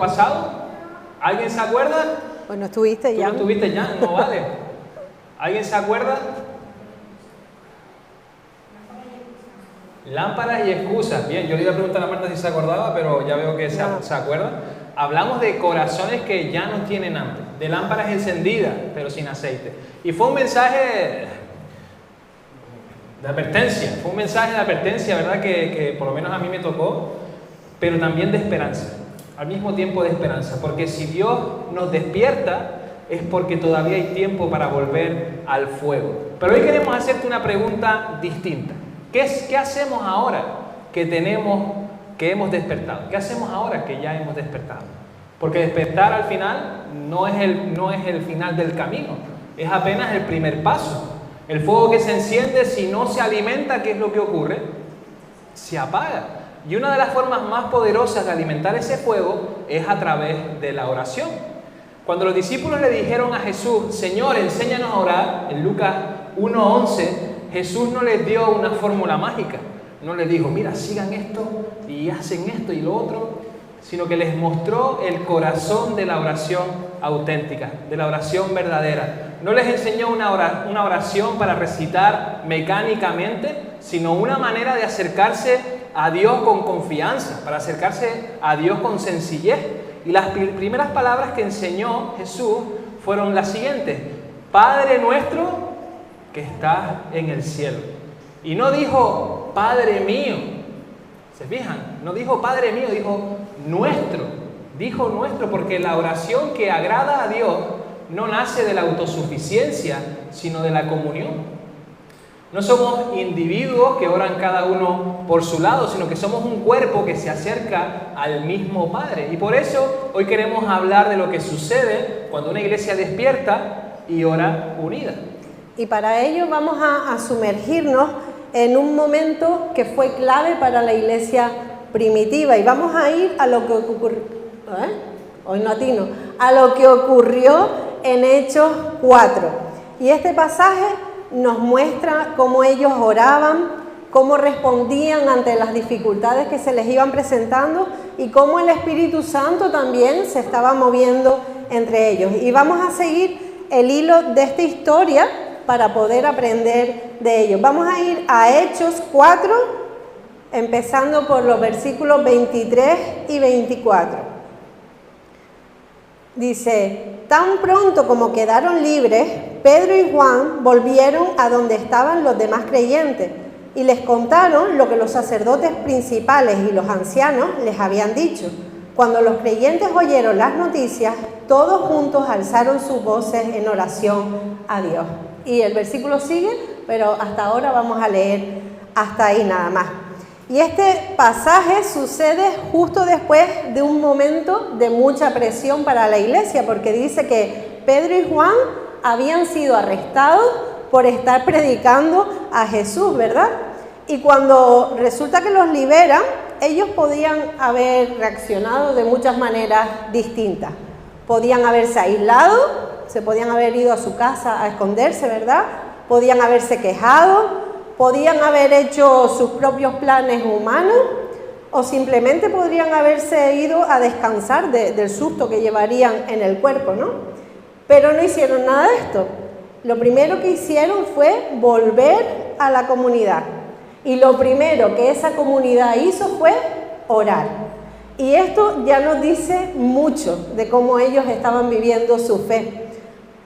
pasado? ¿Alguien se acuerda? Pues no estuviste ya. ¿Tú no estuviste ya? No vale. ¿Alguien se acuerda? Lámparas y excusas. Bien, yo le iba a preguntar a Marta si se acordaba, pero ya veo que se acuerda. Hablamos de corazones que ya no tienen hambre, de lámparas encendidas, pero sin aceite. Y fue un mensaje de advertencia, ¿verdad? Que por lo menos a mí me tocó, pero también de esperanza, al mismo tiempo de esperanza, porque si Dios nos despierta, es porque todavía hay tiempo para volver al fuego. Pero hoy queremos hacerte una pregunta distinta. ¿Qué hacemos ahora que hemos despertado? ¿Qué hacemos ahora que ya hemos despertado? Porque despertar al final no es el final del camino, es apenas el primer paso. El fuego que se enciende, si no se alimenta, ¿qué es lo que ocurre? Se apaga. Y una de las formas más poderosas de alimentar ese fuego es a través de la oración. Cuando los discípulos le dijeron a Jesús, Señor, enséñanos a orar, en Lucas 1:11, Jesús no les dio una fórmula mágica, no les dijo, mira, sigan esto y hacen esto y lo otro, sino que les mostró el corazón de la oración auténtica, de la oración verdadera. No les enseñó una oración para recitar mecánicamente, sino una manera de acercarse a Dios con confianza, para acercarse a Dios con sencillez. Y las primeras palabras que enseñó Jesús fueron las siguientes: Padre nuestro que estás en el cielo. Y no dijo Padre mío, ¿se fijan? No dijo Padre mío, dijo nuestro. Dijo nuestro porque la oración que agrada a Dios no nace de la autosuficiencia, sino de la comunión. No somos individuos que oran cada uno por su lado, sino que somos un cuerpo que se acerca al mismo Padre. Y por eso hoy queremos hablar de lo que sucede cuando una iglesia despierta y ora unida. Y para ello vamos a sumergirnos en un momento que fue clave para la iglesia primitiva. Y vamos a ir a lo que ocurrió, a lo que ocurrió en Hechos 4. Y este pasaje nos muestra cómo ellos oraban, cómo respondían ante las dificultades que se les iban presentando y cómo el Espíritu Santo también se estaba moviendo entre ellos. Y vamos a seguir el hilo de esta historia para poder aprender de ellos. Vamos a ir a Hechos 4, empezando por los versículos 23 y 24. Dice: tan pronto como quedaron libres, Pedro y Juan volvieron a donde estaban los demás creyentes y les contaron lo que los sacerdotes principales y los ancianos les habían dicho. Cuando los creyentes oyeron las noticias, todos juntos alzaron sus voces en oración a Dios. Y el versículo sigue, pero hasta ahora vamos a leer hasta ahí nada más. Y este pasaje sucede justo después de un momento de mucha presión para la iglesia, porque dice que Pedro y Juan habían sido arrestados por estar predicando a Jesús, ¿verdad? Y cuando resulta que los liberan, ellos podían haber reaccionado de muchas maneras distintas. Podían haberse aislado, se podían haber ido a su casa a esconderse, ¿verdad? Podían haberse quejado, podían haber hecho sus propios planes humanos o simplemente podrían haberse ido a descansar del susto que llevarían en el cuerpo, ¿no? Pero no hicieron nada de esto. Lo primero que hicieron fue volver a la comunidad. Y lo primero que esa comunidad hizo fue orar. Y esto ya nos dice mucho de cómo ellos estaban viviendo su fe.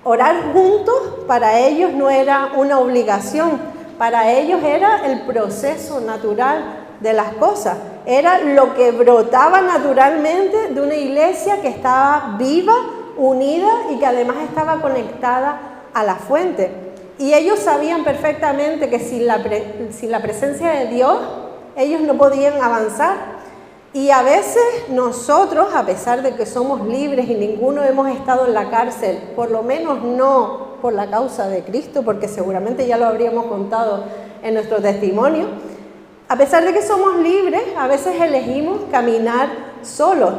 Orar juntos para ellos no era una obligación, para ellos era el proceso natural de las cosas. Era lo que brotaba naturalmente de una iglesia que estaba viva, unida y que además estaba conectada a la fuente. Y ellos sabían perfectamente que sin la presencia de Dios, ellos no podían avanzar. Y a veces nosotros, a pesar de que somos libres y ninguno hemos estado en la cárcel, por lo menos no por la causa de Cristo, porque seguramente ya lo habríamos contado en nuestro testimonio, a pesar de que somos libres, a veces elegimos caminar solos.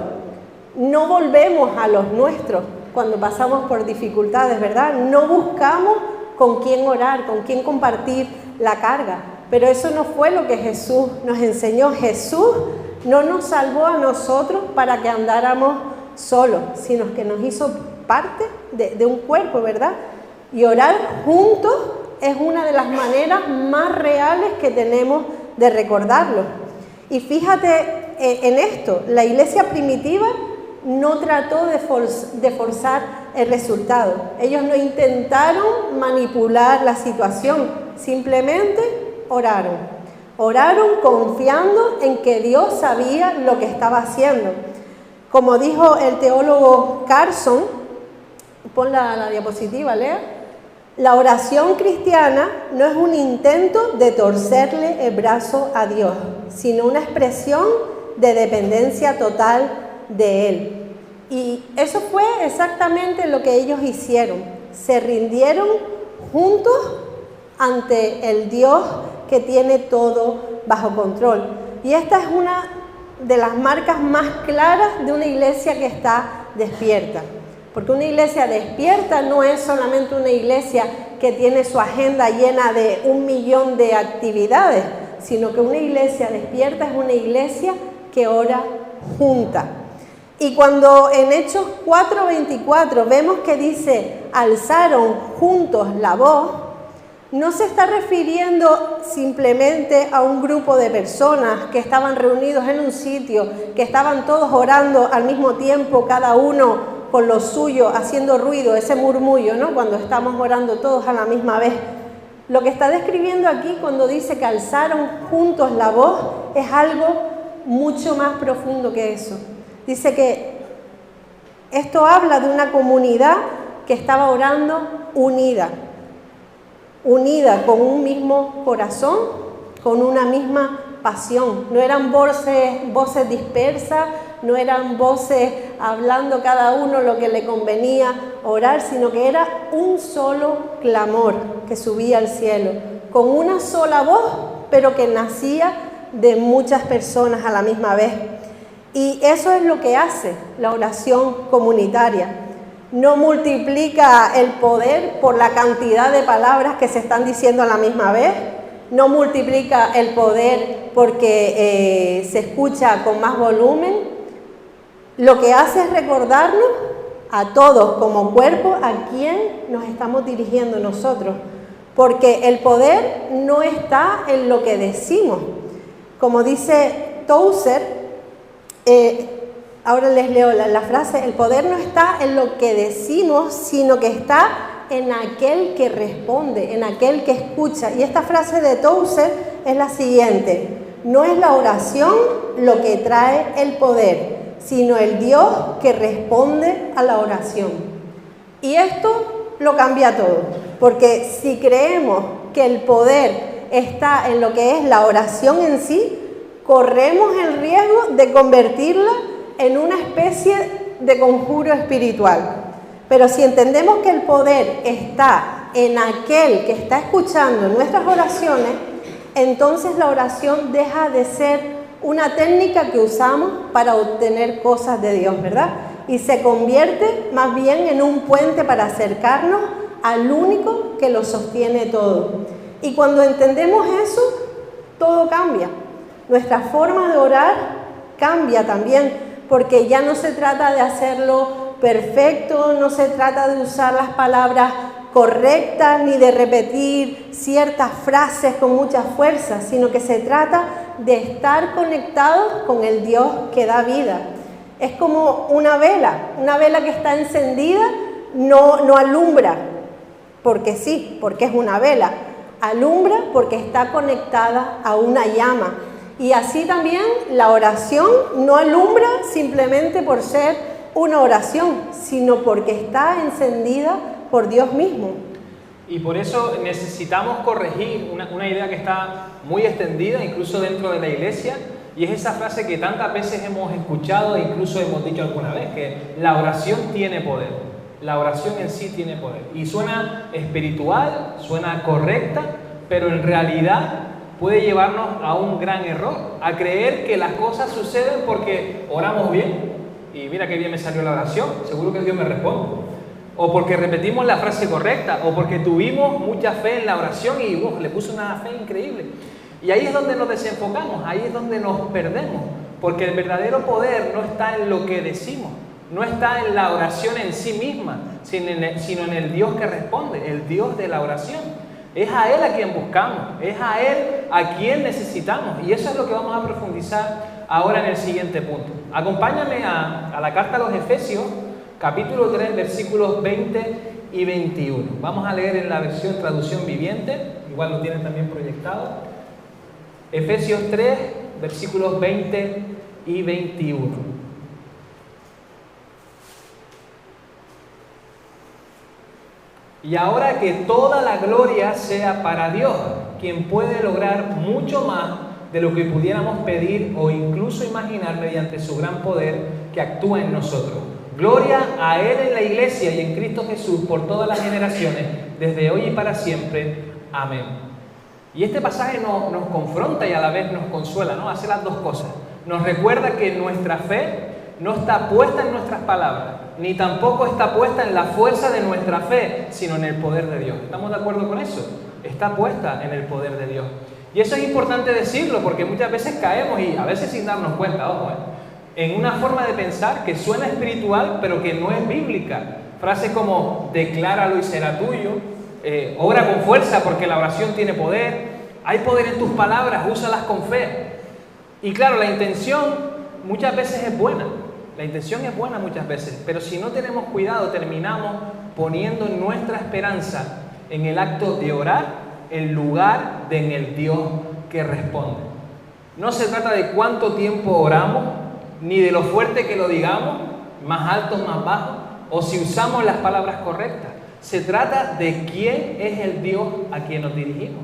No volvemos a los nuestros cuando pasamos por dificultades, ¿verdad? No buscamos con quién orar, con quién compartir la carga. Pero eso no fue lo que Jesús nos enseñó. Jesús no nos salvó a nosotros para que andáramos solos, sino que nos hizo parte de un cuerpo, ¿verdad? Y orar juntos es una de las maneras más reales que tenemos de recordarlo. Y fíjate en esto, la iglesia primitiva no trató de forzar el resultado. Ellos no intentaron manipular la situación, simplemente oraron. Oraron confiando en que Dios sabía lo que estaba haciendo. Como dijo el teólogo Carson, pon la diapositiva, Lea, la oración cristiana no es un intento de torcerle el brazo a Dios, sino una expresión de dependencia total de Él. Y eso fue exactamente lo que ellos hicieron. Se rindieron juntos ante el Dios que tiene todo bajo control. Y esta es una de las marcas más claras de una iglesia que está despierta. Porque una iglesia despierta no es solamente una iglesia que tiene su agenda llena de 1.000.000 de actividades, sino que una iglesia despierta es una iglesia que ora junta. Y cuando en Hechos 4:24 vemos que dice, alzaron juntos la voz, no se está refiriendo simplemente a un grupo de personas que estaban reunidos en un sitio, que estaban todos orando al mismo tiempo, cada uno con lo suyo, haciendo ruido, ese murmullo, ¿no? Cuando estamos orando todos a la misma vez. Lo que está describiendo aquí cuando dice que alzaron juntos la voz es algo mucho más profundo que eso. Dice que esto habla de una comunidad que estaba orando unida con un mismo corazón, con una misma pasión. No eran voces dispersas, no eran voces hablando cada uno lo que le convenía orar, sino que era un solo clamor que subía al cielo, con una sola voz, pero que nacía de muchas personas a la misma vez. Y eso es lo que hace la oración comunitaria. No multiplica el poder por la cantidad de palabras que se están diciendo a la misma vez. No multiplica el poder porque se escucha con más volumen. Lo que hace es recordarnos a todos como cuerpo a quién nos estamos dirigiendo nosotros. Porque el poder no está en lo que decimos. Como dice Tozer, ahora les leo la frase, el poder no está en lo que decimos, sino que está en aquel que responde, en aquel que escucha. Y esta frase de Tozer es la siguiente: no es la oración lo que trae el poder, sino el Dios que responde a la oración. Y esto lo cambia todo, porque si creemos que el poder está en lo que es la oración en sí, corremos el riesgo de convertirla en una especie de conjuro espiritual. Pero si entendemos que el poder está en aquel que está escuchando nuestras oraciones, entonces la oración deja de ser una técnica que usamos para obtener cosas de Dios, ¿verdad? Y se convierte más bien en un puente para acercarnos al único que lo sostiene todo. Y cuando entendemos eso, todo cambia. Nuestra forma de orar cambia también, porque ya no se trata de hacerlo perfecto, no se trata de usar las palabras correctas ni de repetir ciertas frases con mucha fuerza, sino que se trata de estar conectados con el Dios que da vida. Es como una vela que está encendida no alumbra, porque sí, porque es una vela, alumbra porque está conectada a una llama. Y así también la oración no alumbra simplemente por ser una oración, sino porque está encendida por Dios mismo. Y por eso necesitamos corregir una idea que está muy extendida, incluso dentro de la iglesia, y es esa frase que tantas veces hemos escuchado e incluso hemos dicho alguna vez, que la oración tiene poder. La oración en sí tiene poder. Y suena espiritual, suena correcta, pero en realidad puede llevarnos a un gran error, a creer que las cosas suceden porque oramos bien y mira qué bien me salió la oración, seguro que Dios me responde, o porque repetimos la frase correcta, o porque tuvimos mucha fe en la oración y le puso una fe increíble. Y ahí es donde nos desenfocamos, ahí es donde nos perdemos, porque el verdadero poder no está en lo que decimos, no está en la oración en sí misma, sino en el Dios que responde, el Dios de la oración. Es a Él a quien buscamos, es a Él a quien necesitamos. Y eso es lo que vamos a profundizar ahora en el siguiente punto. Acompáñame a la carta a los Efesios, capítulo 3, versículos 20 y 21. Vamos a leer en la versión traducción viviente, igual lo tienen también proyectado. Efesios 3, versículos 20 y 21. Y ahora que toda la gloria sea para Dios, quien puede lograr mucho más de lo que pudiéramos pedir o incluso imaginar mediante su gran poder que actúa en nosotros. Gloria a Él en la iglesia y en Cristo Jesús por todas las generaciones, desde hoy y para siempre. Amén. Y este pasaje nos confronta y a la vez nos consuela, ¿no? Hace las dos cosas. Nos recuerda que nuestra fe no está puesta en nuestras palabras, ni tampoco está puesta en la fuerza de nuestra fe, sino en el poder de Dios. ¿Estamos de acuerdo con eso? Está puesta en el poder de Dios. Y eso es importante decirlo porque muchas veces caemos, y a veces sin darnos cuenta, ojo, en una forma de pensar que suena espiritual, pero que no es bíblica. Frases como, decláralo y será tuyo, ora con fuerza porque la oración tiene poder, hay poder en tus palabras, úsalas con fe. Y claro, la intención muchas veces es buena. La intención es buena muchas veces, pero si no tenemos cuidado terminamos poniendo nuestra esperanza en el acto de orar en lugar de en el Dios que responde. No se trata de cuánto tiempo oramos, ni de lo fuerte que lo digamos, más alto, más bajo, o si usamos las palabras correctas. Se trata de quién es el Dios a quien nos dirigimos.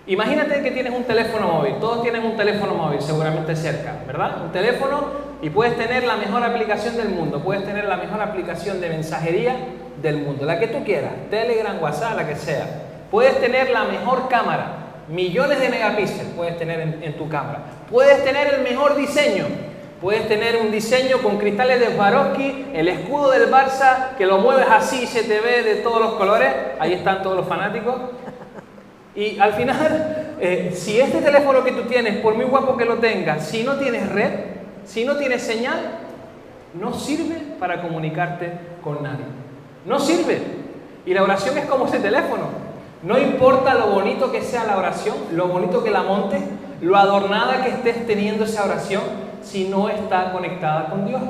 Imagínate que tienes un teléfono móvil, todos tienen un teléfono móvil seguramente cerca, ¿verdad? Un teléfono, y puedes tener la mejor aplicación del mundo, puedes tener la mejor aplicación de mensajería del mundo, la que tú quieras, Telegram, WhatsApp, la que sea. Puedes tener la mejor cámara, millones de megapíxeles puedes tener en tu cámara. Puedes tener el mejor diseño, puedes tener un diseño con cristales de Swarovski, el escudo del Barça, que lo mueves así y se te ve de todos los colores, ahí están todos los fanáticos. Y al final, si este teléfono que tú tienes, por muy guapo que lo tengas, si no tienes red, si no tienes señal, no sirve para comunicarte con nadie. No sirve. Y la oración es como ese teléfono. No importa lo bonito que sea la oración, lo bonito que la montes, lo adornada que estés teniendo esa oración, si no está conectada con Dios.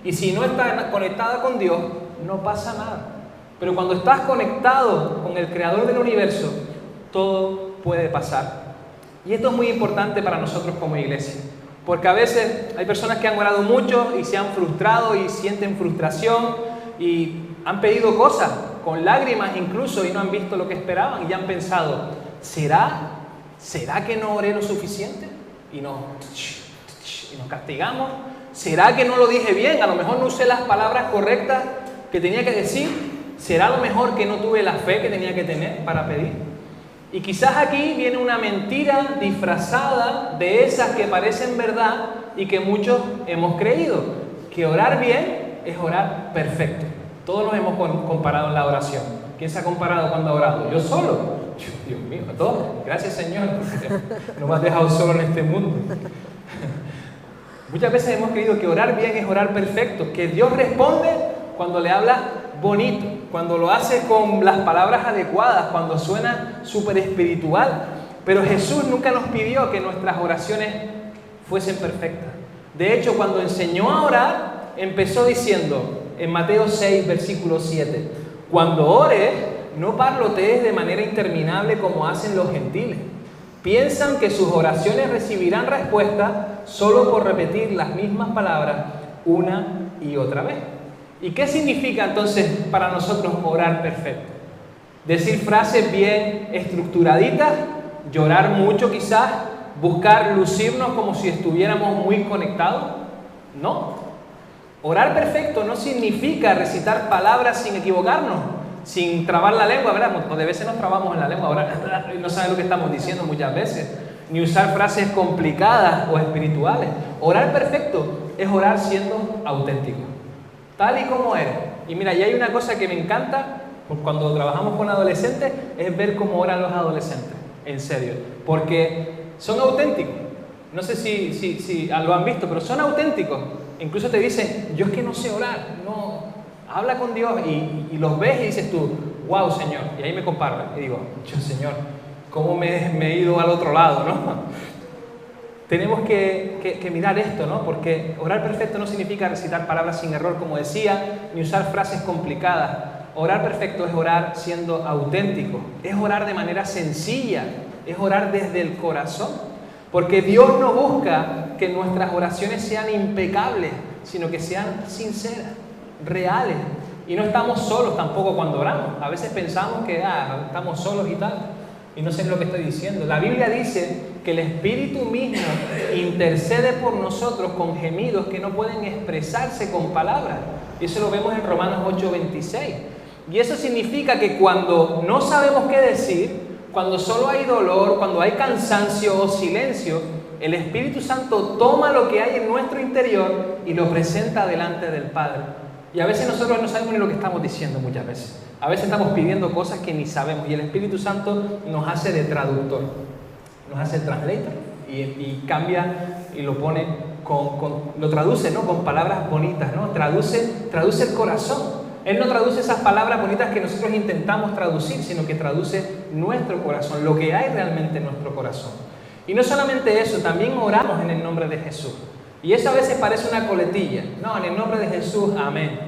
Y si no está conectada con Dios, no pasa nada. Pero cuando estás conectado con el Creador del universo, todo puede pasar. Y esto es muy importante para nosotros como iglesia, porque a veces hay personas que han orado mucho y se han frustrado y sienten frustración y han pedido cosas con lágrimas incluso y no han visto lo que esperaban y han pensado, ¿será que no oré lo suficiente? Y nos castigamos. ¿Será que no lo dije bien? A lo mejor no usé las palabras correctas que tenía que decir. ¿Será a lo mejor que no tuve la fe que tenía que tener para pedir? Y quizás aquí viene una mentira disfrazada de esas que parecen verdad y que muchos hemos creído, que orar bien es orar perfecto. Todos nos hemos comparado en la oración. ¿Quién se ha comparado cuando ha orado? ¿Yo solo? Dios mío, a todos. Gracias, Señor, porque no me has dejado solo en este mundo. Muchas veces hemos creído que orar bien es orar perfecto, que Dios responde cuando le hablas bonito, cuando lo hace con las palabras adecuadas, cuando suena súper espiritual. Pero Jesús nunca nos pidió que nuestras oraciones fuesen perfectas. De hecho, cuando enseñó a orar, empezó diciendo en Mateo 6, versículo 7, cuando ores, no parlotees de manera interminable como hacen los gentiles. Piensan que sus oraciones recibirán respuesta solo por repetir las mismas palabras una y otra vez. ¿Y qué significa entonces para nosotros orar perfecto? Decir frases bien estructuraditas, llorar mucho quizás, buscar lucirnos como si estuviéramos muy conectados. No. Orar perfecto no significa recitar palabras sin equivocarnos, sin trabar la lengua, ¿verdad? De veces nos trabamos en la lengua, ahora no saben lo que estamos diciendo muchas veces, ni usar frases complicadas o espirituales. Orar perfecto es orar siendo auténtico, tal y como eres. Y mira, y hay una cosa que me encanta cuando trabajamos con adolescentes, es ver cómo oran los adolescentes, en serio, porque son auténticos. No sé si lo han visto, pero son auténticos Incluso te dicen, yo es que no sé orar. No, habla con Dios y los ves y dices tú, wow, Señor. Y ahí me comparo y digo, yo, Señor, ¿cómo me he ido al otro lado, no? Tenemos que mirar esto, ¿no? Porque orar perfecto no significa recitar palabras sin error, como decía, ni usar frases complicadas. Orar perfecto es orar siendo auténtico, es orar de manera sencilla, es orar desde el corazón. Porque Dios no busca que nuestras oraciones sean impecables, sino que sean sinceras, reales. Y no estamos solos tampoco cuando oramos. A veces pensamos que estamos solos y tal. Y no sé lo que estoy diciendo. La Biblia dice que el Espíritu mismo intercede por nosotros con gemidos que no pueden expresarse con palabras. Y eso lo vemos en Romanos 8:26. Y eso significa que cuando no sabemos qué decir, cuando solo hay dolor, cuando hay cansancio o silencio, el Espíritu Santo toma lo que hay en nuestro interior y lo presenta delante del Padre. Y a veces nosotros no sabemos ni lo que estamos diciendo muchas veces. A veces estamos pidiendo cosas que ni sabemos y el Espíritu Santo nos hace de traductor, nos hace translator y cambia y lo pone lo traduce, ¿no? Con palabras bonitas, ¿no? Traduce el corazón. Él no traduce esas palabras bonitas que nosotros intentamos traducir, sino que traduce nuestro corazón, lo que hay realmente en nuestro corazón. Y no solamente eso, también oramos en el nombre de Jesús. Y eso a veces parece una coletilla. No, en el nombre de Jesús, amén.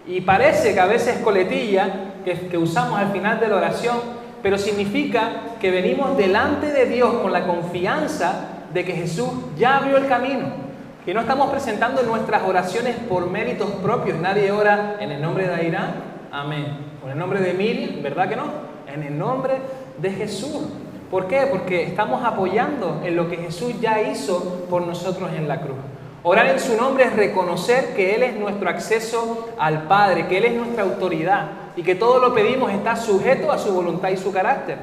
Y parece que a veces es coletilla que usamos al final de la oración, pero significa que venimos delante de Dios con la confianza de que Jesús ya abrió el camino. Que no estamos presentando nuestras oraciones por méritos propios. Nadie ora en el nombre de Airán, amén. O en el nombre de Miriam, ¿verdad que no? En el nombre de Jesús. ¿Por qué? Porque estamos apoyando en lo que Jesús ya hizo por nosotros en la cruz. Orar en su nombre es reconocer que Él es nuestro acceso al Padre, que Él es nuestra autoridad y que todo lo pedimos está sujeto a su voluntad y su carácter.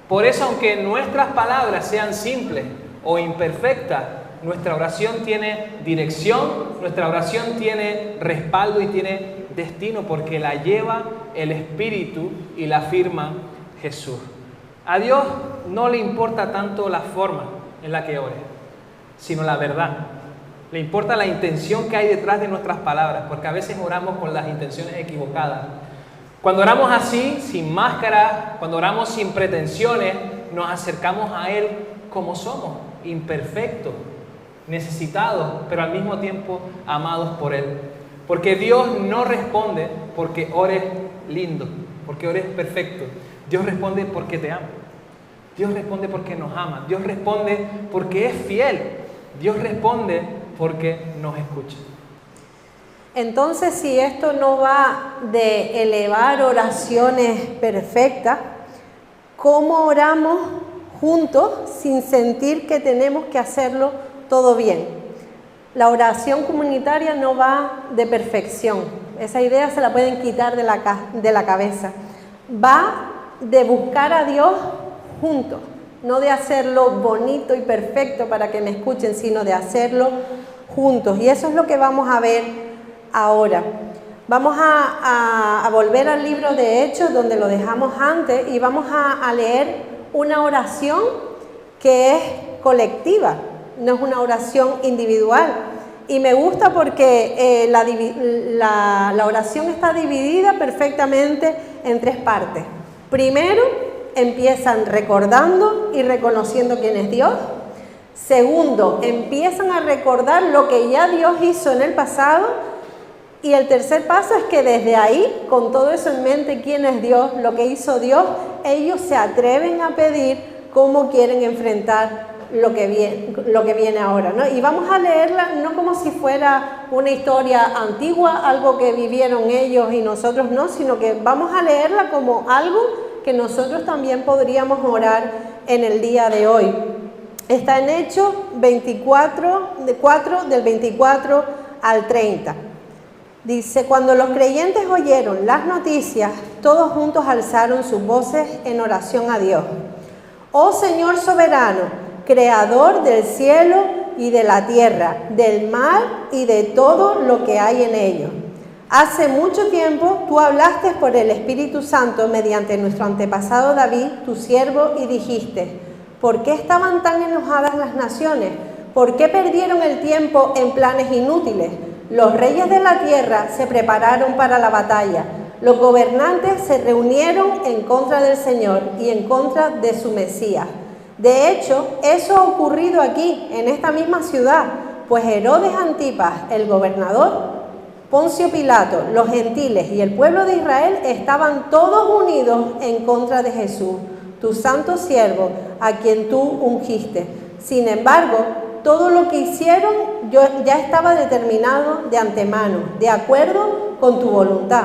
Por eso, aunque nuestras palabras sean simples o imperfectas, nuestra oración tiene dirección, nuestra oración tiene respaldo y tiene destino porque la lleva el Espíritu y la firma Jesús. A Dios no le importa tanto la forma en la que ore, sino la verdad. Le importa la intención que hay detrás de nuestras palabras, porque a veces oramos con las intenciones equivocadas. Cuando oramos así, sin máscara, cuando oramos sin pretensiones, nos acercamos a Él como somos, imperfectos, necesitados, pero al mismo tiempo amados por Él. Porque Dios no responde porque ores lindo, porque ores perfecto. Dios responde porque te ama. Dios responde porque nos ama. Dios responde porque es fiel. Dios responde porque nos escucha. Entonces, si esto no va de elevar oraciones perfectas, ¿cómo oramos juntos sin sentir que tenemos que hacerlo todo bien? La oración comunitaria no va de perfección. Esa idea se la pueden quitar de la cabeza. Va de buscar a Dios juntos, no de hacerlo bonito y perfecto para que me escuchen, sino de hacerlo juntos. Y eso es lo que vamos a ver ahora. Vamos a volver al libro de Hechos, donde lo dejamos antes, y vamos a leer una oración que es colectiva, no es una oración individual. Y me gusta porque la oración está dividida perfectamente en tres partes. Primero, empiezan recordando y reconociendo quién es Dios. Segundo, empiezan a recordar lo que ya Dios hizo en el pasado. Y el tercer paso es que desde ahí, con todo eso en mente, quién es Dios, lo que hizo Dios, ellos se atreven a pedir cómo quieren enfrentar lo que viene ahora, ¿no? Y vamos a leerla no como si fuera una historia antigua, algo que vivieron ellos y nosotros no, sino que vamos a leerla como algo que nosotros también podríamos orar en el día de hoy. Está en Hechos 24, del 24 al 30. Dice: cuando los creyentes oyeron las noticias, todos juntos alzaron sus voces en oración a Dios. Oh Señor soberano, Creador del cielo y de la tierra, del mar y de todo lo que hay en ellos. Hace mucho tiempo tú hablaste por el Espíritu Santo mediante nuestro antepasado David, tu siervo, y dijiste: ¿por qué estaban tan enojadas las naciones? ¿Por qué perdieron el tiempo en planes inútiles? Los reyes de la tierra se prepararon para la batalla. Los gobernantes se reunieron en contra del Señor y en contra de su Mesías. De hecho, eso ha ocurrido aquí, en esta misma ciudad, pues Herodes Antipas, el gobernador, Poncio Pilato, los gentiles y el pueblo de Israel estaban todos unidos en contra de Jesús, tu santo siervo, a quien tú ungiste. Sin embargo, todo lo que hicieron ya estaba determinado de antemano, de acuerdo con tu voluntad.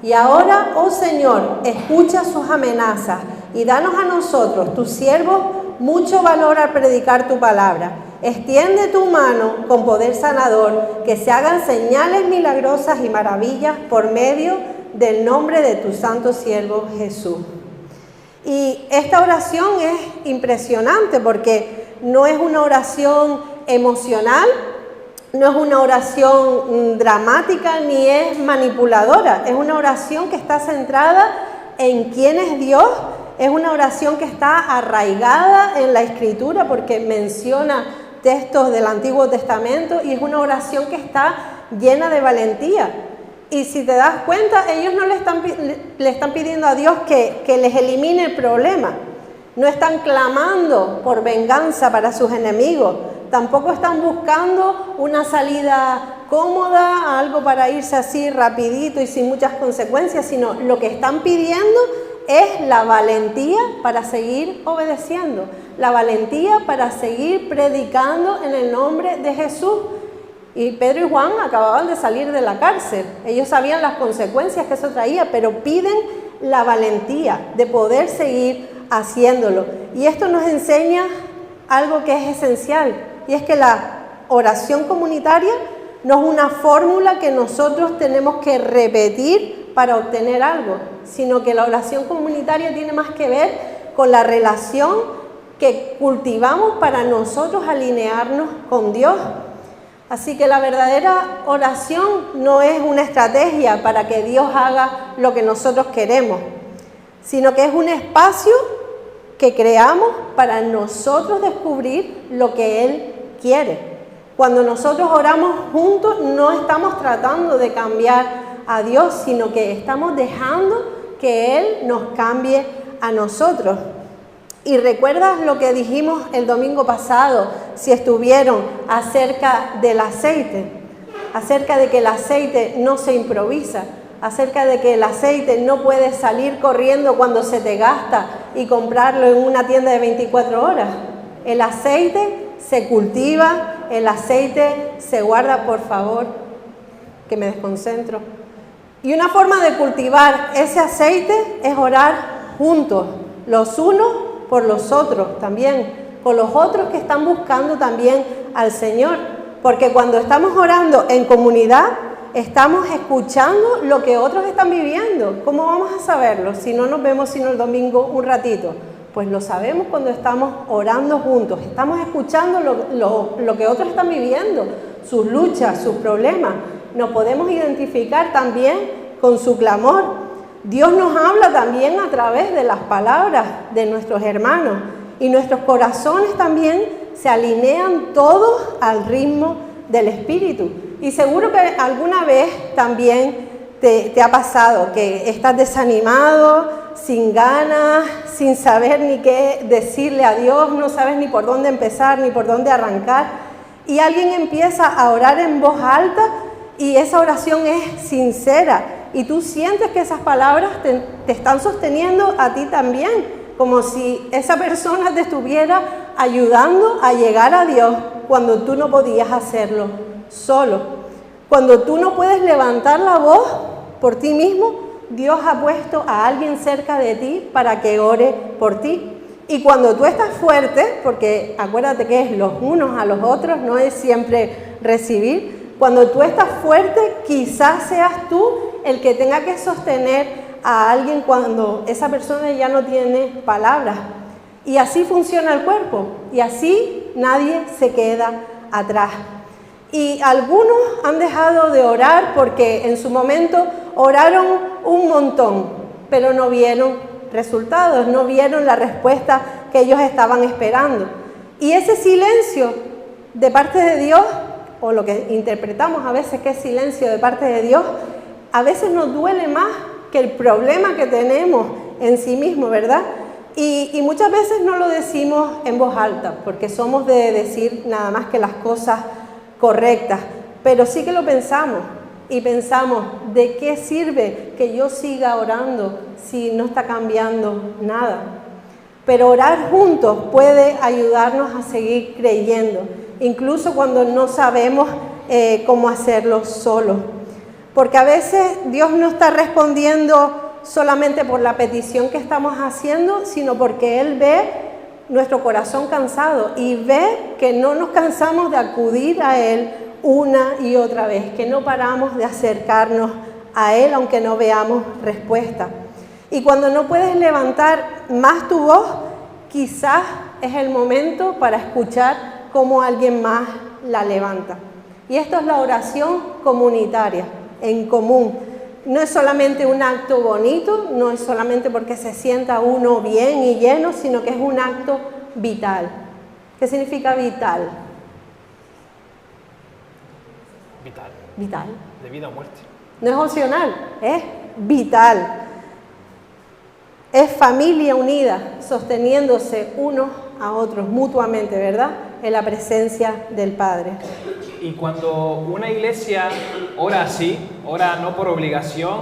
Y ahora, oh Señor, escucha sus amenazas y danos a nosotros, tus siervos, mucho valor al predicar tu palabra. Extiende tu mano con poder sanador, que se hagan señales milagrosas y maravillas por medio del nombre de tu santo siervo Jesús. Y esta oración es impresionante porque no es una oración emocional, no es una oración dramática ni es manipuladora. Es una oración que está centrada en quién es Dios. Es una oración que está arraigada en la Escritura porque menciona textos del Antiguo Testamento y es una oración que está llena de valentía. Y si te das cuenta, ellos no le están pidiendo a Dios que les elimine el problema. No están clamando por venganza para sus enemigos. Tampoco están buscando una salida cómoda, algo para irse así rapidito y sin muchas consecuencias, sino lo que están pidiendo es la valentía para seguir obedeciendo, la valentía para seguir predicando en el nombre de Jesús. Y Pedro y Juan acababan de salir de la cárcel. Ellos sabían las consecuencias que eso traía, pero piden la valentía de poder seguir haciéndolo. Y esto nos enseña algo que es esencial, y es que la oración comunitaria no es una fórmula que nosotros tenemos que repetir para obtener algo, sino que la oración comunitaria tiene más que ver con la relación que cultivamos para nosotros alinearnos con Dios. Así que la verdadera oración no es una estrategia para que Dios haga lo que nosotros queremos, sino que es un espacio que creamos para nosotros descubrir lo que Él quiere. Cuando nosotros oramos juntos, no estamos tratando de cambiar a Dios, sino que estamos dejando que Él nos cambie a nosotros. Y recuerdas lo que dijimos el domingo pasado, si estuvieron, acerca del aceite, acerca de que el aceite no se improvisa, acerca de que el aceite no puedes salir corriendo cuando se te gasta y comprarlo en una tienda de 24 horas. El aceite se cultiva, el aceite se guarda, por favor, que me desconcentro. Y una forma de cultivar ese aceite es orar juntos, los unos por los otros también, con los otros que están buscando también al Señor. Porque cuando estamos orando en comunidad, estamos escuchando lo que otros están viviendo. ¿Cómo vamos a saberlo si no nos vemos sino el domingo un ratito? Pues lo sabemos cuando estamos orando juntos, estamos escuchando lo que otros están viviendo, sus luchas, sus problemas. Nos podemos identificar también con su clamor. Dios nos habla también a través de las palabras de nuestros hermanos y nuestros corazones también se alinean todos al ritmo del Espíritu. Y seguro que alguna vez también te ha pasado que estás desanimado, sin ganas, sin saber ni qué decirle a Dios, no sabes ni por dónde empezar, ni por dónde arrancar, y alguien empieza a orar en voz alta y esa oración es sincera y tú sientes que esas palabras te están sosteniendo a ti también, como si esa persona te estuviera ayudando a llegar a Dios cuando tú no podías hacerlo solo. Cuando tú no puedes levantar la voz por ti mismo, Dios ha puesto a alguien cerca de ti para que ore por ti. Y cuando tú estás fuerte, porque acuérdate que es los unos a los otros, no es siempre recibir. Cuando tú estás fuerte, quizás seas tú el que tenga que sostener a alguien cuando esa persona ya no tiene palabras. Y así funciona el cuerpo, y así nadie se queda atrás. Y algunos han dejado de orar porque en su momento oraron un montón, pero no vieron resultados, no vieron la respuesta que ellos estaban esperando. Y ese silencio de parte de Dios o lo que interpretamos a veces que es silencio de parte de Dios, a veces nos duele más que el problema que tenemos en sí mismo, ¿verdad? Y muchas veces no lo decimos en voz alta, porque somos de decir nada más que las cosas correctas, pero sí que lo pensamos y pensamos, ¿de qué sirve que yo siga orando si no está cambiando nada? Pero orar juntos puede ayudarnos a seguir creyendo, incluso cuando no sabemos cómo hacerlo solos. Porque a veces Dios no está respondiendo solamente por la petición que estamos haciendo, sino porque Él ve nuestro corazón cansado y ve que no nos cansamos de acudir a Él una y otra vez, que no paramos de acercarnos a Él aunque no veamos respuesta. Y cuando no puedes levantar más tu voz, quizás es el momento para escuchar cómo alguien más la levanta. Y esto es la oración comunitaria, en común. No es solamente un acto bonito, no es solamente porque se sienta uno bien y lleno, sino que es un acto vital. ¿Qué significa vital? Vital. Vital. De vida o muerte. No es opcional, es vital. Es familia unida, sosteniéndose unos a otros mutuamente, ¿verdad? En la presencia del Padre. Y cuando una iglesia ora así, ora no por obligación,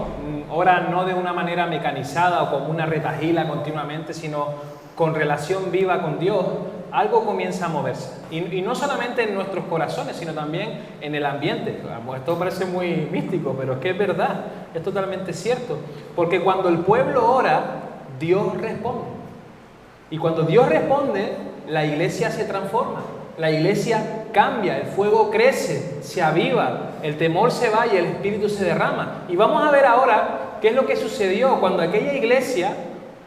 ora no de una manera mecanizada o como una retahíla continuamente, sino con relación viva con Dios, algo comienza a moverse. Y no solamente en nuestros corazones, sino también en el ambiente. Esto parece muy místico, pero es que es verdad, es totalmente cierto. Porque cuando el pueblo ora, Dios responde. Y cuando Dios responde, la iglesia se transforma. La iglesia cambia, el fuego crece, se aviva, el temor se va y el espíritu se derrama. Y vamos a ver ahora qué es lo que sucedió cuando aquella iglesia,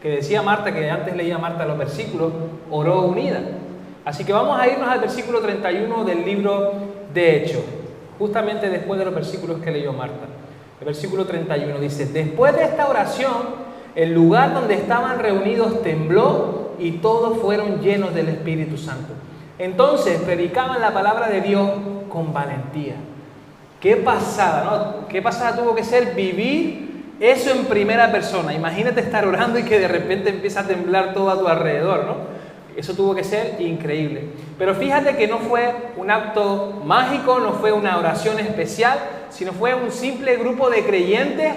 que decía Marta, que antes leía Marta los versículos, oró unida. Así que vamos a irnos al versículo 31 del libro de Hechos, justamente después de los versículos que leyó Marta. El versículo 31 dice: después de esta oración, el lugar donde estaban reunidos tembló y todos fueron llenos del Espíritu Santo. Entonces predicaban la palabra de Dios con valentía. Qué pasada, ¿no? Qué pasada tuvo que ser vivir eso en primera persona. Imagínate estar orando y que de repente empieza a temblar todo a tu alrededor, ¿no? Eso tuvo que ser increíble. Pero fíjate que no fue un acto mágico, no fue una oración especial, sino fue un simple grupo de creyentes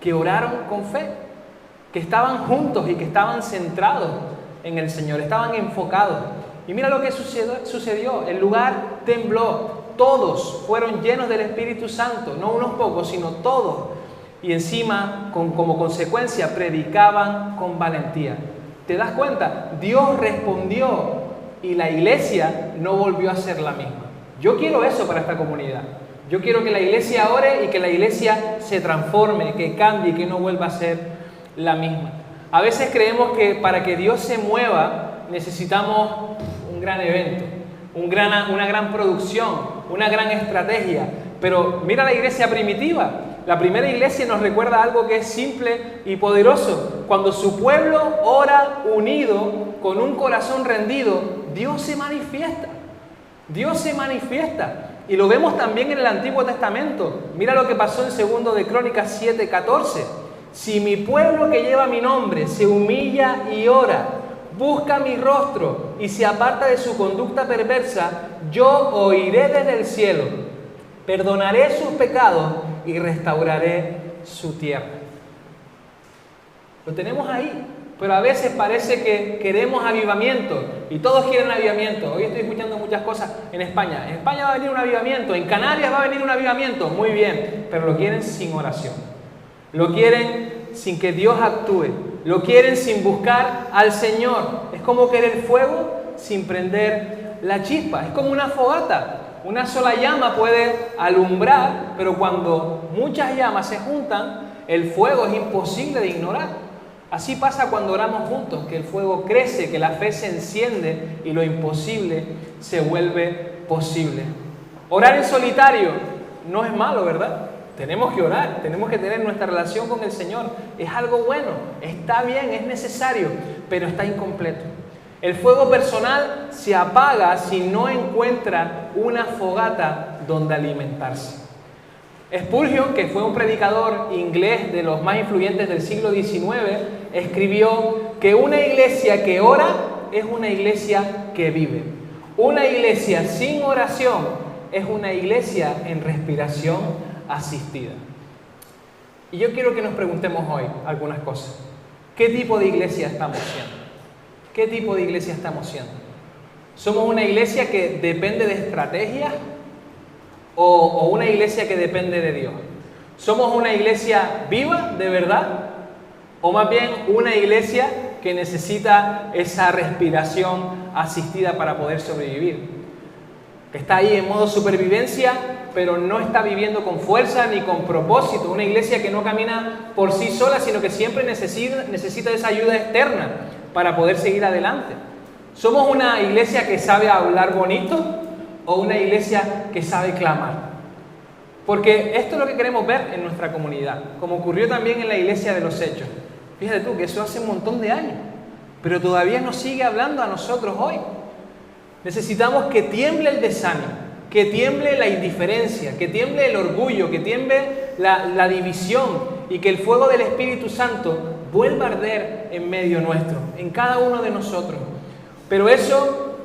que oraron con fe, que estaban juntos y que estaban centrados en el Señor, estaban enfocados. Y mira lo que sucedió, el lugar tembló, todos fueron llenos del Espíritu Santo, no unos pocos, sino todos. Y encima, como consecuencia, predicaban con valentía. ¿Te das cuenta? Dios respondió y la iglesia no volvió a ser la misma. Yo quiero eso para esta comunidad. Yo quiero que la iglesia ore y que la iglesia se transforme, que cambie y que no vuelva a ser la misma. A veces creemos que para que Dios se mueva necesitamos un gran evento, una gran producción, una gran estrategia. Pero mira la iglesia primitiva. La primera iglesia nos recuerda algo que es simple y poderoso. Cuando su pueblo ora unido, con un corazón rendido, Dios se manifiesta. Dios se manifiesta. Y lo vemos también en el Antiguo Testamento. Mira lo que pasó en 2 de Crónicas 7:14. Si mi pueblo que lleva mi nombre se humilla y ora, busca mi rostro y se aparta de su conducta perversa, yo oiré desde el cielo, perdonaré sus pecados y restauraré su tierra. Lo tenemos ahí, pero a veces parece que queremos avivamiento y todos quieren avivamiento. Hoy estoy escuchando muchas cosas en España. En España va a venir un avivamiento, en Canarias va a venir un avivamiento, muy bien, pero lo quieren sin oración. Lo quieren sin que Dios actúe. Lo quieren sin buscar al Señor. Es como querer fuego sin prender la chispa. Es como una fogata. Una sola llama puede alumbrar, pero cuando muchas llamas se juntan, el fuego es imposible de ignorar. Así pasa cuando oramos juntos, que el fuego crece, que la fe se enciende y lo imposible se vuelve posible. Orar en solitario no es malo, ¿verdad? Tenemos que orar, tenemos que tener nuestra relación con el Señor. Es algo bueno, está bien, es necesario, pero está incompleto. El fuego personal se apaga si no encuentra una fogata donde alimentarse. Spurgeon, que fue un predicador inglés de los más influyentes del siglo XIX, escribió que una iglesia que ora es una iglesia que vive. Una iglesia sin oración es una iglesia en respiración asistida. Y yo quiero que nos preguntemos hoy algunas cosas. ¿Qué tipo de iglesia estamos siendo? ¿Qué tipo de iglesia estamos siendo? ¿Somos una iglesia que depende de estrategias o una iglesia que depende de Dios? ¿Somos una iglesia viva de verdad o más bien una iglesia que necesita esa respiración asistida para poder sobrevivir? Que está ahí en modo supervivencia, pero no está viviendo con fuerza ni con propósito. Una iglesia que no camina por sí sola, sino que siempre necesita esa ayuda externa para poder seguir adelante. ¿Somos una iglesia que sabe hablar bonito o una iglesia que sabe clamar? Porque esto es lo que queremos ver en nuestra comunidad, como ocurrió también en la iglesia de los Hechos. Fíjate tú que eso hace un montón de años, pero todavía nos sigue hablando a nosotros hoy. Necesitamos que tiemble el desánimo, que tiemble la indiferencia, que tiemble el orgullo, que tiemble la división y que el fuego del Espíritu Santo vuelva a arder en medio nuestro, en cada uno de nosotros. Pero eso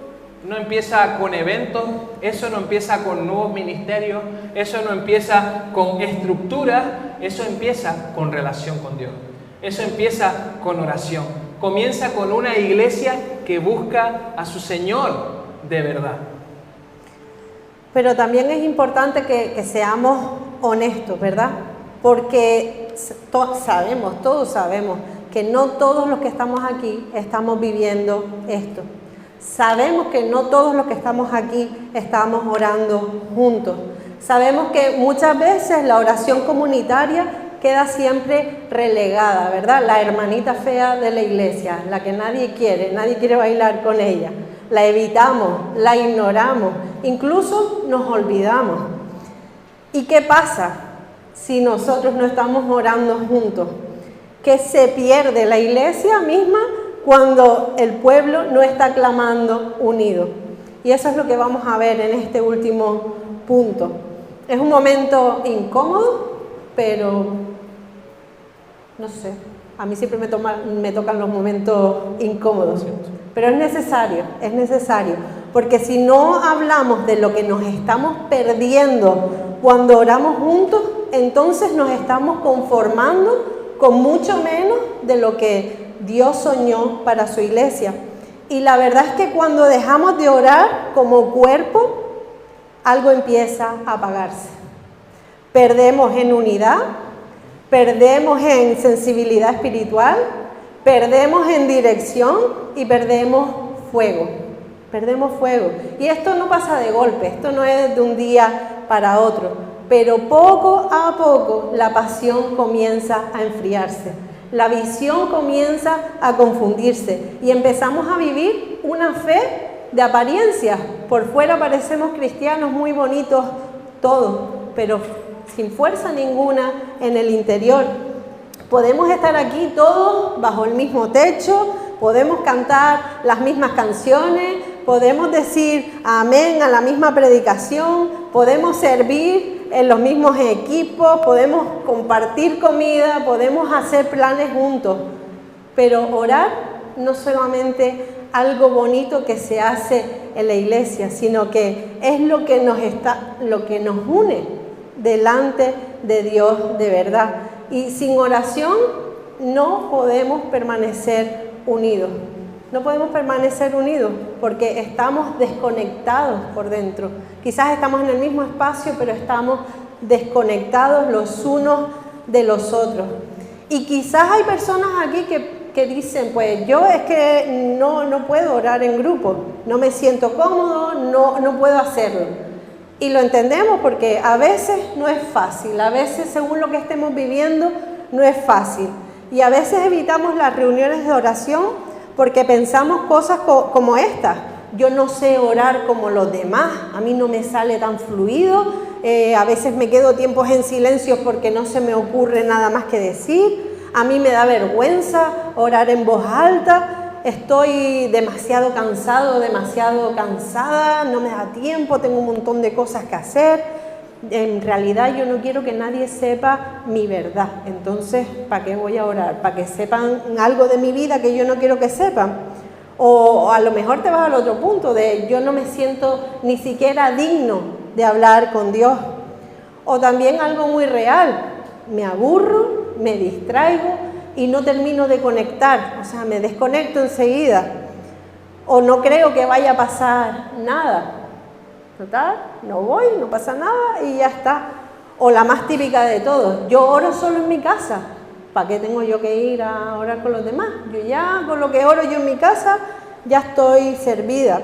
no empieza con eventos, eso no empieza con nuevos ministerios, eso no empieza con estructuras, eso empieza con relación con Dios. Eso empieza con oración. Comienza con una iglesia que busca a su Señor de verdad. Pero también es importante que seamos honestos, ¿verdad? Porque todos sabemos que no todos los que estamos aquí estamos viviendo esto. Sabemos que no todos los que estamos aquí estamos orando juntos. Sabemos que muchas veces la oración comunitaria queda siempre relegada, ¿verdad? La hermanita fea de la iglesia, la que nadie quiere bailar con ella. La evitamos, la ignoramos, incluso nos olvidamos. ¿Y qué pasa si nosotros no estamos orando juntos? Que se pierde la iglesia misma cuando el pueblo no está clamando unido. Y eso es lo que vamos a ver en este último punto. Es un momento incómodo, pero no sé, a mí siempre me tocan los momentos incómodos. Pero es necesario, porque si no hablamos de lo que nos estamos perdiendo cuando oramos juntos, entonces nos estamos conformando con mucho menos de lo que Dios soñó para su iglesia. Y la verdad es que cuando dejamos de orar como cuerpo, algo empieza a apagarse. Perdemos en unidad, perdemos en sensibilidad espiritual, perdemos en dirección y perdemos fuego. Y esto no pasa de golpe, esto no es de un día para otro, pero poco a poco la pasión comienza a enfriarse, la visión comienza a confundirse y empezamos a vivir una fe de apariencias. Por fuera parecemos cristianos muy bonitos todos, pero sin fuerza ninguna en el interior. Podemos estar aquí todos bajo el mismo techo, podemos cantar las mismas canciones, podemos decir amén a la misma predicación, podemos servir en los mismos equipos, podemos compartir comida, podemos hacer planes juntos. Pero orar no es solamente algo bonito que se hace en la iglesia, sino que es lo que nos une delante de Dios de verdad. Y sin oración no podemos permanecer unidos. No podemos permanecer unidos porque estamos desconectados por dentro. Quizás estamos en el mismo espacio, pero estamos desconectados los unos de los otros. Y quizás hay personas aquí que dicen, pues yo es que no puedo orar en grupo, no me siento cómodo, no puedo hacerlo. Y lo entendemos porque a veces no es fácil, a veces según lo que estemos viviendo no es fácil. Y a veces evitamos las reuniones de oración porque pensamos cosas como estas. Yo no sé orar como los demás, a mí no me sale tan fluido, a veces me quedo tiempos en silencio porque no se me ocurre nada más que decir, a mí me da vergüenza orar en voz alta. estoy demasiado cansado, demasiado cansada, no me da tiempo, tengo un montón de cosas que hacer. En realidad yo no quiero que nadie sepa mi verdad. Entonces, ¿para qué voy a orar? ¿Para que sepan algo de mi vida que yo no quiero que sepan? O a lo mejor te vas al otro punto de yo no me siento ni siquiera digno de hablar con Dios. O también algo muy real, me aburro, me distraigo y no termino de conectar, o sea, me desconecto enseguida. O no creo que vaya a pasar nada. Total, no voy, no pasa nada y ya está. O la más típica de todos, yo oro solo en mi casa. ¿Para qué tengo yo que ir a orar con los demás? Yo ya, con lo que oro yo en mi casa, ya estoy servida.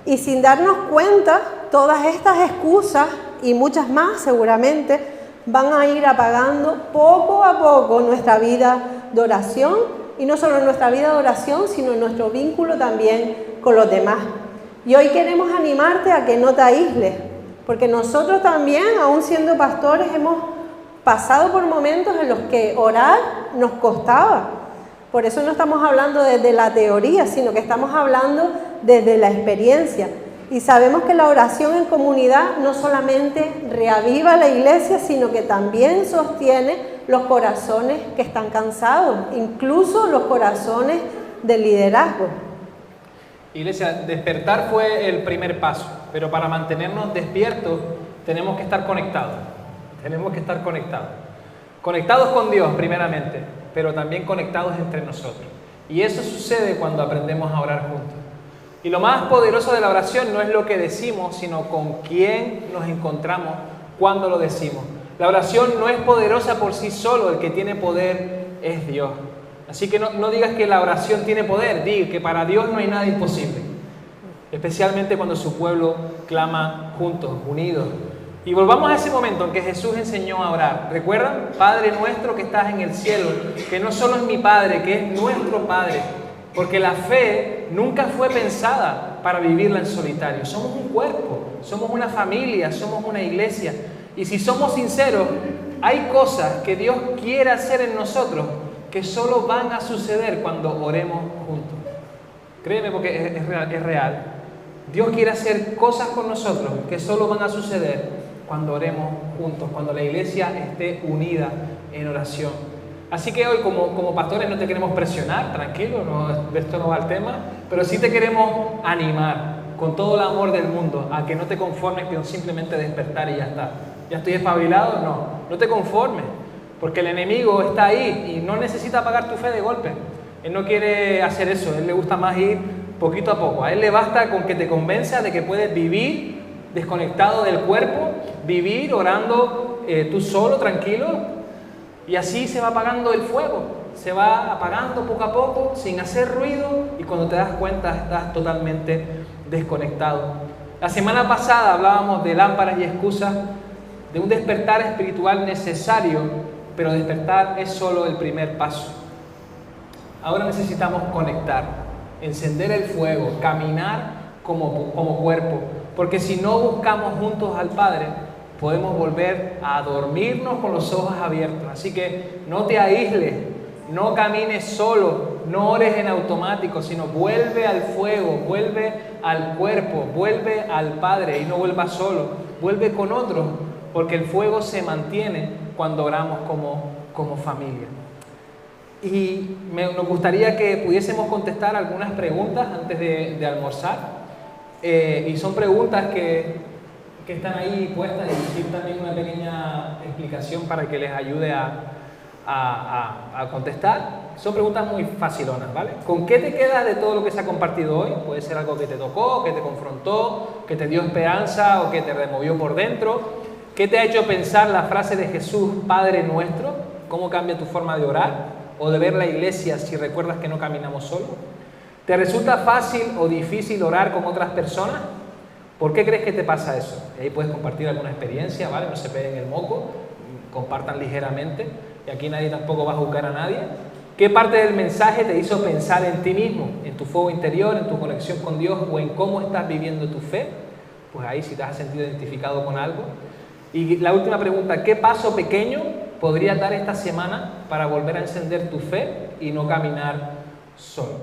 Y sin darnos cuenta, todas estas excusas y muchas más seguramente van a ir apagando poco a poco nuestra vida de oración. Y no solo nuestra vida de oración, sino nuestro vínculo también con los demás. Y hoy queremos animarte a que no te aísles, porque nosotros también, aún siendo pastores, hemos pasado por momentos en los que orar nos costaba. Por eso no estamos hablando desde la teoría, sino que estamos hablando desde la experiencia. Y sabemos que la oración en comunidad no solamente reaviva la iglesia, sino que también sostiene los corazones que están cansados, incluso los corazones del liderazgo. Iglesia, despertar fue el primer paso, pero para mantenernos despiertos tenemos que estar conectados. Tenemos que estar conectados. Conectados con Dios primeramente, pero también conectados entre nosotros. Y eso sucede cuando aprendemos a orar juntos. Y lo más poderoso de la oración no es lo que decimos, sino con quién nos encontramos cuando lo decimos. La oración no es poderosa por sí solo, el que tiene poder es Dios. Así que no digas que la oración tiene poder, di que para Dios no hay nada imposible. Especialmente cuando su pueblo clama juntos, unidos. Y volvamos a ese momento en que Jesús enseñó a orar. ¿Recuerdan? Padre nuestro que estás en el cielo, que no solo es mi Padre, que es nuestro Padre. Porque la fe nunca fue pensada para vivirla en solitario. Somos un cuerpo, somos una familia, somos una iglesia. Y si somos sinceros, hay cosas que Dios quiere hacer en nosotros que solo van a suceder cuando oremos juntos. Créeme, porque es real. Dios quiere hacer cosas con nosotros que solo van a suceder cuando oremos juntos, cuando la iglesia esté unida en oración. Así que hoy como pastores no te queremos presionar, tranquilo, de esto no va el tema, pero sí te queremos animar con todo el amor del mundo a que no te conformes con simplemente despertar y ya está. ¿Ya estoy espabilado? No te conformes, porque el enemigo está ahí y no necesita apagar tu fe de golpe. Él no quiere hacer eso, a él le gusta más ir poquito a poco. A él le basta con que te convenza de que puedes vivir desconectado del cuerpo, vivir orando tú solo, tranquilo, y así se va apagando el fuego, se va apagando poco a poco, sin hacer ruido, y cuando te das cuenta estás totalmente desconectado. La semana pasada hablábamos de lámparas y excusas, de un despertar espiritual necesario, pero despertar es solo el primer paso. Ahora necesitamos conectar, encender el fuego, caminar como cuerpo, porque si no buscamos juntos al Padre, podemos volver a dormirnos con los ojos abiertos. Así que no te aísles, no camines solo, no ores en automático, sino vuelve al fuego, vuelve al cuerpo, vuelve al Padre y no vuelvas solo, vuelve con otros, porque el fuego se mantiene cuando oramos como familia. Y nos gustaría que pudiésemos contestar algunas preguntas antes de almorzar. Y son preguntas que están ahí puestas y también una pequeña explicación para que les ayude a contestar. Son preguntas muy facilonas, ¿vale? ¿Con qué te quedas de todo lo que se ha compartido hoy? Puede ser algo que te tocó, que te confrontó, que te dio esperanza o que te removió por dentro. ¿Qué te ha hecho pensar la frase de Jesús, Padre nuestro? ¿Cómo cambia tu forma de orar o de ver la iglesia si recuerdas que no caminamos solos? ¿Te resulta fácil o difícil orar con otras personas? ¿Por qué crees que te pasa eso? Y ahí puedes compartir alguna experiencia, ¿vale? No se peguen el moco, compartan ligeramente, y aquí nadie tampoco va a juzgar a nadie. ¿Qué parte del mensaje te hizo pensar en ti mismo, en tu fuego interior, en tu conexión con Dios o en cómo estás viviendo tu fe? Pues ahí si te has sentido identificado con algo. Y la última pregunta, ¿qué paso pequeño podrías dar esta semana para volver a encender tu fe y no caminar solo?